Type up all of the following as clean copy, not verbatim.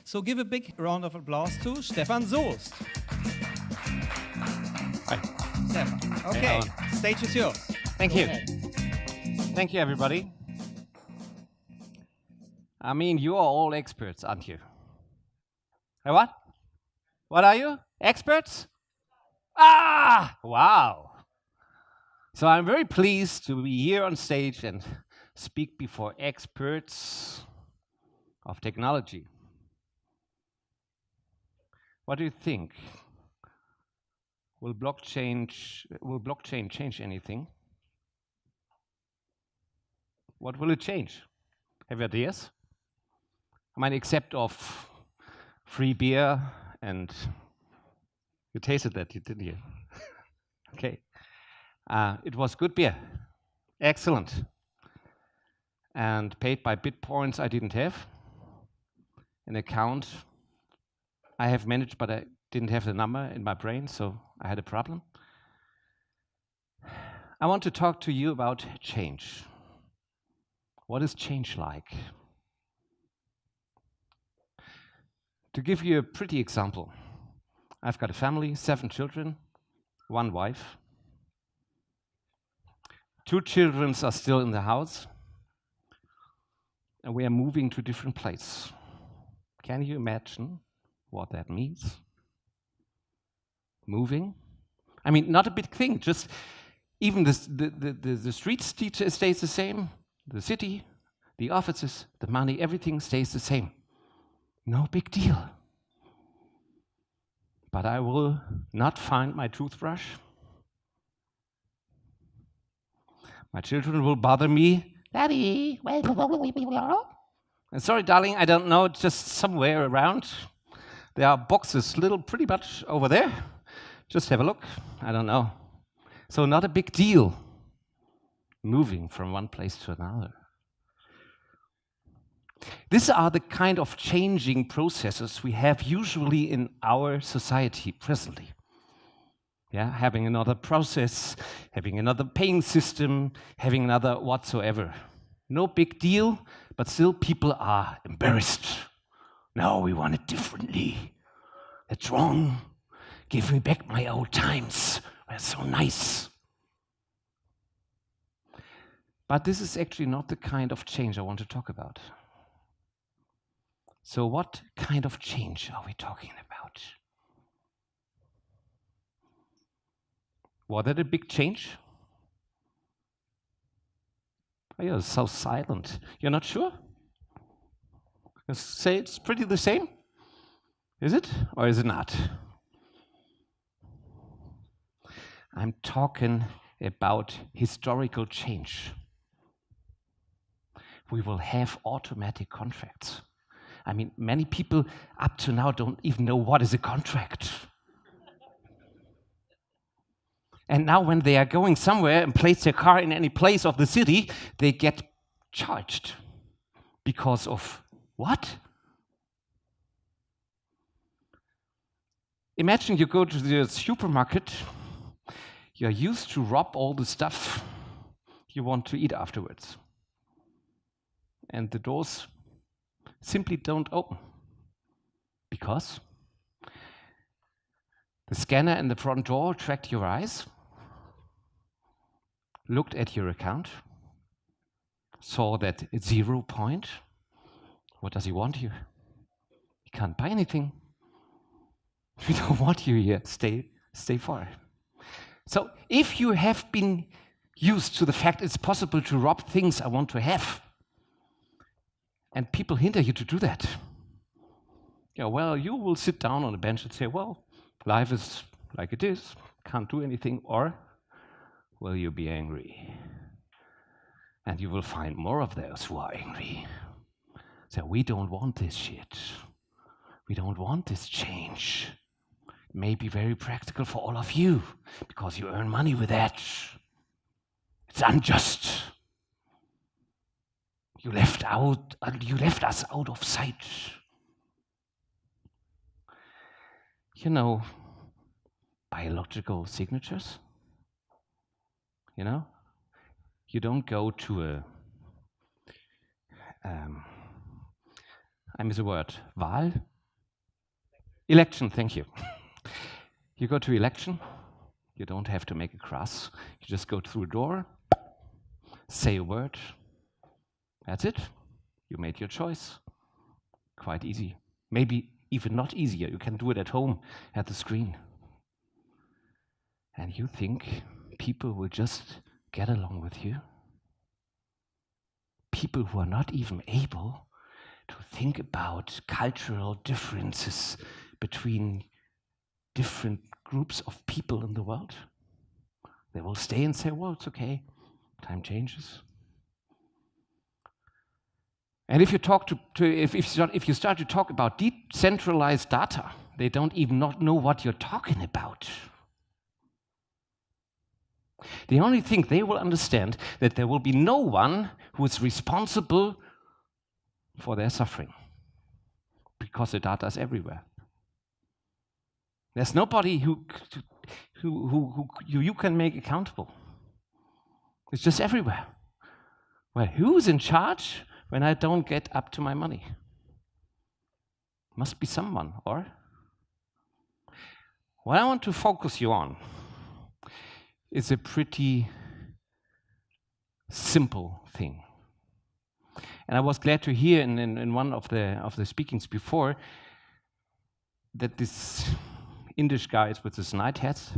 So give a big round of applause to Stefan Sohst. Hi. Stefan. Okay, stage is yours. Thank you. Thank you, everybody. I mean, you are all experts, aren't you? What? What are you? Experts? Ah! Wow. So I'm very pleased to be here on stage and speak before experts of technology. What do you think? Will blockchain change anything? What will it change? Have you ideas? I mean, except of free beer, and you tasted that, didn't you? Okay. It was good beer. Excellent. And paid by Bitcoins I didn't have. An account I have managed, but I didn't have the number in my brain, so I had a problem. I want to talk to you about change. What is change like? To give you a pretty example, I've got a family, 7 children, 1 wife. 2 children are still in the house, and we are moving to a different place. Can you imagine what that means? Moving? I mean, not a big thing, just even the streets stays the same, the city, the offices, the money, everything stays the same. No big deal. But I will not find my toothbrush. My children will bother me. Daddy, and sorry, darling, I don't know, just somewhere around. There are boxes, pretty much over there. Just have a look. I don't know. So not a big deal, moving from one place to another. These are the kind of changing processes we have usually in our society presently. Yeah, having another process, having another paying system, having another whatsoever. No big deal, but still people are embarrassed. No, we want it differently. That's wrong. Give me back my old times. They're so nice. But this is actually not the kind of change I want to talk about. So what kind of change are we talking about? Was that a big change? Oh, you're so silent. You're not sure? You say it's pretty the same? Is it? Or is it not? I'm talking about historical change. We will have automatic contracts. I mean, many people up to now don't even know what is a contract. And now when they are going somewhere and place their car in any place of the city, they get charged. Because of what? Imagine you go to the supermarket, you're used to rob all the stuff you want to eat afterwards. And the doors simply don't open. Because the scanner in the front door tracked your eyes, looked at your account, saw that it's 0 point. What does he want you? He can't buy anything. We don't want you here. Stay far. So if you have been used to the fact it's possible to rob things I want to have, and people hinder you to do that, yeah, well, you will sit down on a bench and say, well, life is like it is, can't do anything, or will you be angry? And you will find more of those who are angry. So we don't want this shit. We don't want this change. It may be very practical for all of you, because you earn money with that. It's unjust. You left us out of sight. You know, biological signatures? You know? You don't go to I miss a word, Wahl? Election, thank you. You go to election, you don't have to make a cross. You just go through a door, say a word. That's it. You made your choice. Quite easy. Maybe even not easier. You can do it at home at the screen. And you think people will just get along with you? People who are not even able to think about cultural differences between different groups of people in the world. They will stay and say, well, it's okay, time changes. And if you talk if you start to talk about decentralized data, they don't even not know what you're talking about. The only thing they will understand that there will be no one who is responsible for their suffering, because the data is everywhere. There's nobody who you can make accountable. It's just everywhere. Well, who's in charge when I don't get up to my money? Must be someone, or? What I want to focus you on is a pretty simple thing. And I was glad to hear in one of the speakings before that this Indish guys with this night hats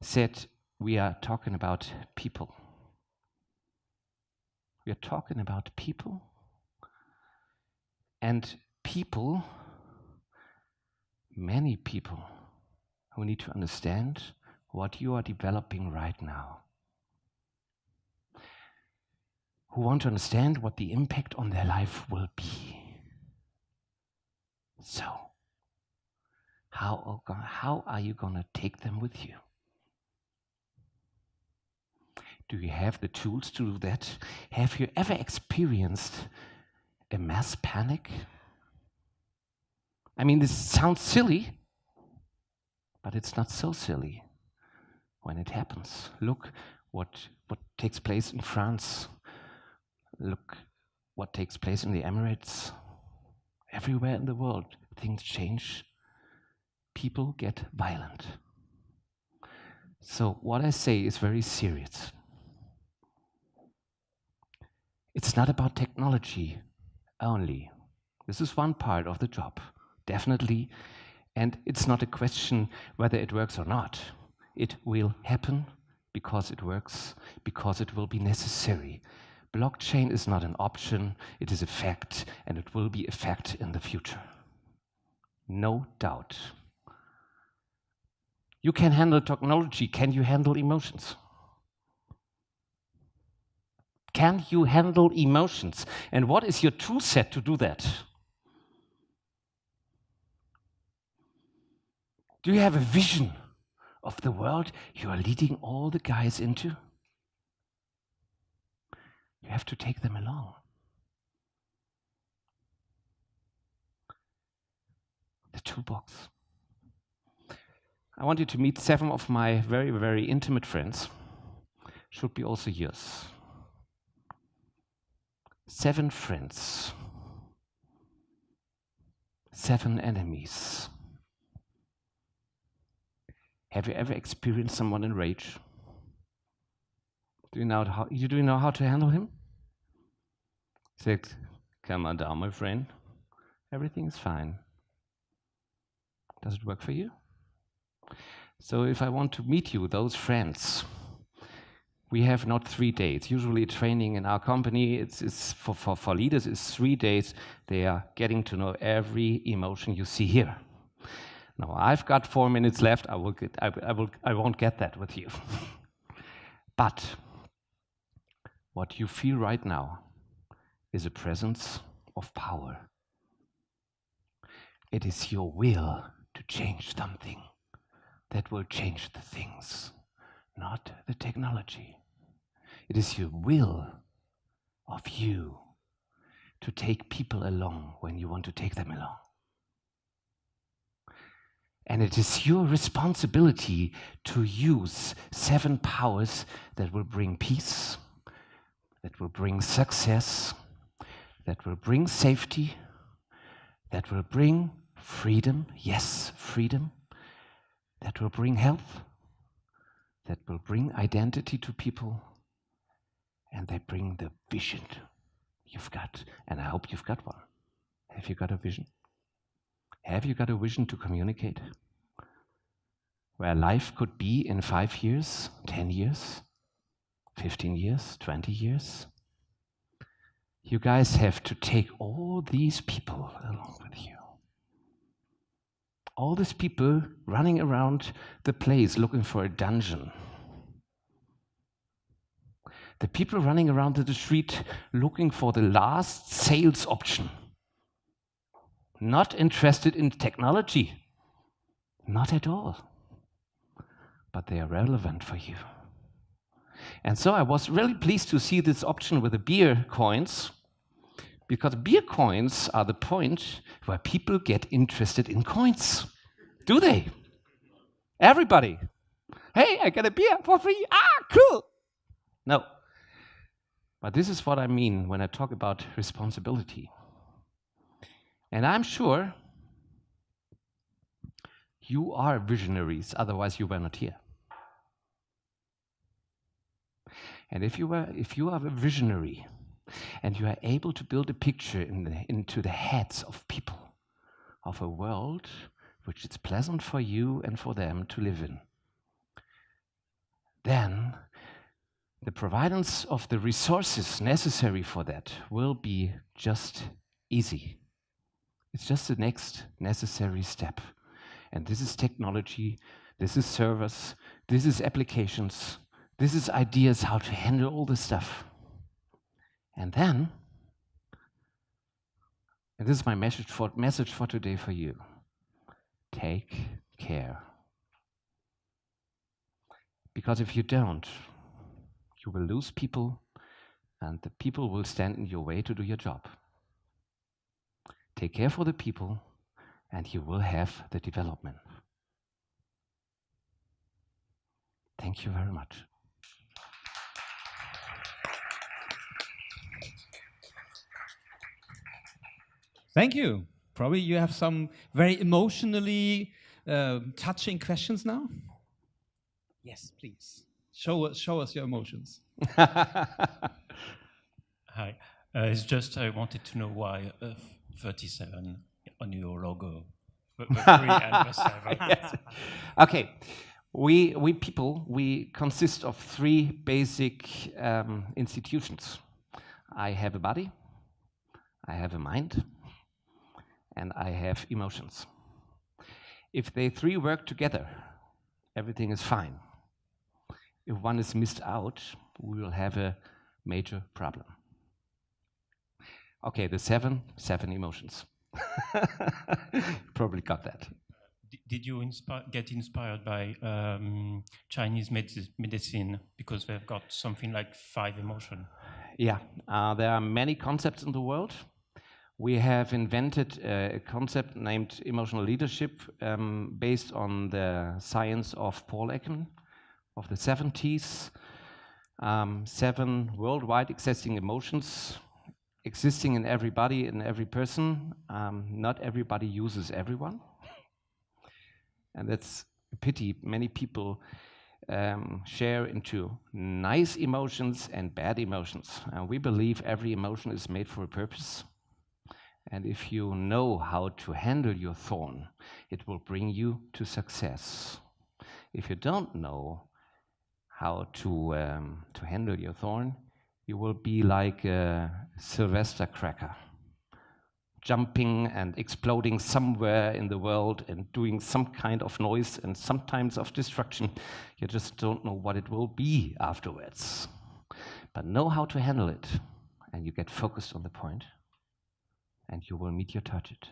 said, we are talking about people. We are talking about people. And people, many people, who need to understand what you are developing right now. Who want to understand what the impact on their life will be. So, how are you going to take them with you? Do you have the tools to do that? Have you ever experienced a mass panic? I mean, this sounds silly, but it's not so silly when it happens. Look what takes place in France. Look what takes place in the Emirates. Everywhere in the world, things change. People get violent. So what I say is very serious. It's not about technology only. This is one part of the job, definitely. And it's not a question whether it works or not. It will happen because it works, because it will be necessary. Blockchain is not an option, it is a fact, and it will be a fact in the future. No doubt. You can handle technology. Can you handle emotions? Can you handle emotions? And what is your tool set to do that? Do you have a vision of the world you are leading all the guys into? You have to take them along. The toolbox. I want you to meet 7 of my very, very intimate friends. Should be also yours. 7 friends. 7 enemies. Have you ever experienced someone in rage? Do you know how to handle him? He said, "Come on down, my friend. Everything is fine." Does it work for you? So if I want to meet you, those friends, we have not 3 days. Usually training in our company, it's for leaders, it's 3 days. They are getting to know every emotion you see here. Now, I've got 4 minutes left. I won't get that with you. But what you feel right now is a presence of power. It is your will to change something that will change the things, not the technology. It is your will of you to take people along when you want to take them along. And it is your responsibility to use 7 powers that will bring peace, that will bring success, that will bring safety, that will bring freedom, yes, freedom, that will bring health, that will bring identity to people, and they bring the vision you've got. And I hope you've got one. Have you got a vision? Have you got a vision to communicate? Where life could be in 5 years, 10 years, 15 years, 20 years? You guys have to take all these people along with you. All these people running around the place looking for a dungeon. The people running around the street looking for the last sales option. Not interested in technology. Not at all. But they are relevant for you. And so I was really pleased to see this option with the beer coins, because beer coins are the point where people get interested in coins. Do they? Everybody. Hey, I got a beer for free. Ah, cool. No. But this is what I mean when I talk about responsibility. And I'm sure you are visionaries, otherwise you were not here. And if you are a visionary and you are able to build a picture into the heads of people of a world which is pleasant for you and for them to live in, then the providence of the resources necessary for that will be just easy. It's just the next necessary step. And this is technology, this is servers, this is applications, this is ideas how to handle all this stuff. And then, and this is my message for today for you, take care. Because if you don't, you will lose people, and the people will stand in your way to do your job. Take care for the people, and you will have the development. Thank you very much. Thank you. Probably you have some very emotionally touching questions now. Yes, please. Show us your emotions. Hi. It's just I wanted to know why 37 on your logo. The 3 and the 7. Yes. Okay. We people, we consist of 3 basic institutions. I have a body, I have a mind, and I have emotions. If they 3 work together, everything is fine. If one is missed out, we will have a major problem. Okay, the 7 emotions. Probably got that. Did you get inspired by Chinese medicine because they've got something like 5 emotions? Yeah, there are many concepts in the world. We have invented a concept named emotional leadership based on the science of Paul Ekman of the 70s. 7 worldwide existing emotions existing in everybody, in every person. Not everybody uses everyone. And that's a pity. Many people share into nice emotions and bad emotions. We believe every emotion is made for a purpose. And if you know how to handle your thorn, it will bring you to success. If you don't know how to handle your thorn, you will be like a Sylvester cracker, jumping and exploding somewhere in the world and doing some kind of noise and sometimes of destruction. You just don't know what it will be afterwards. But know how to handle it, and you get focused on the point, and you will meet your target.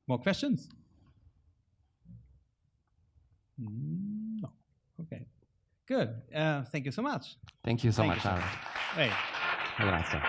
More questions? No. Okay. Good. Thank you so much. Thank you so Thank much, you. Aaron. Hey. Have a nice day.